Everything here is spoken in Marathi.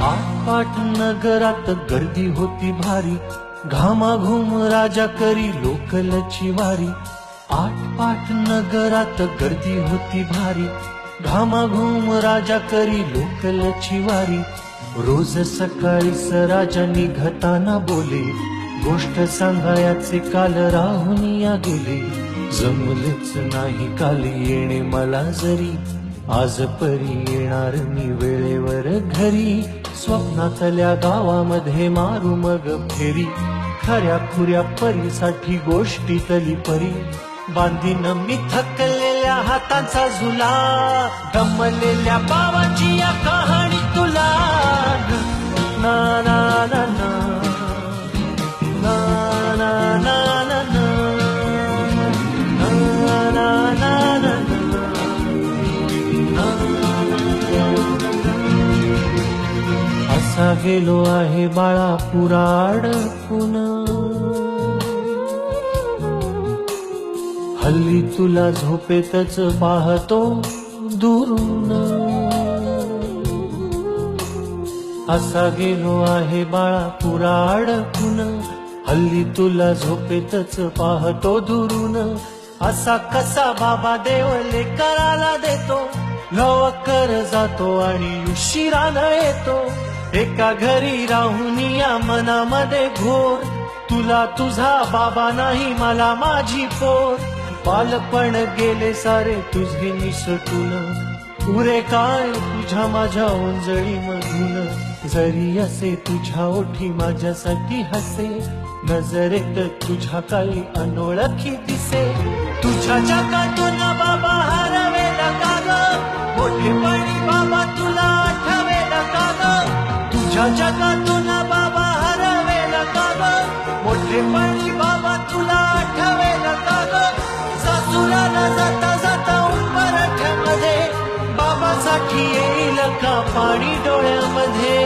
आटपाट नगरात गर्दी होती भारी, घामाघूम राजा करी लोकलची वारी. आटपाट नगरात गर्दी होती भारी, घामाघूम राजा करी लोकलची वारी. रोज सकाळीच राजा निघताना बोले, गोष्ट सांगायचे काल राहुनिया गेले. जमलेच नाही काल येणे मला जरी, आज परी येणार मी वेळेवर घरी. स्वप्नातल्या गावामध्ये मारू मग फेरी, खऱ्या खुऱ्या परीसाठी गोष्टीतली परी. बांधीन मी थकलेल्या हातांचा झुला, दमलेल्या बाबाची या कहाणी तुला. ना ना ना ना ना ना ना ना ना ना ना ना. असा गेलो आहे बाळापुरा अडकून, हल्ली तुला झोपेतच पाहतो दुरून. असा गेलो आहे बाळापुरा अडकून, हल्ली तुला झोपेतच पाहतो दुरून. असा कसा बाबा देवले कराला देतो, लवकर जातो आणि उशिरानं येतो. एका घरी राहून या मनामध्ये घोर, तुला तुझा बाबा नाही मला माझी पोर. बालपण गेले सारे तुझे निसटून, पुरे काय तुझ्या माझ्या ओंजळी मधून. जरी असे तुझ्या ओठी माझ्यासाठी हसे, नजरेत तुझ्या काही अनोळखी दिसे. तुझ्या जगातून बाबा हरवेला का ग, मोठेपणी बाबा तुला आठवेला का ग. तुझ्या जगातून बाबा हरवेला का ग, मोठेपणी बाबा तुला आठवेला का ग. सासुराला जाता जाता उंबरठ्यामध्ये, बाबासाठी येईल का पाणी डोळ्यामध्ये.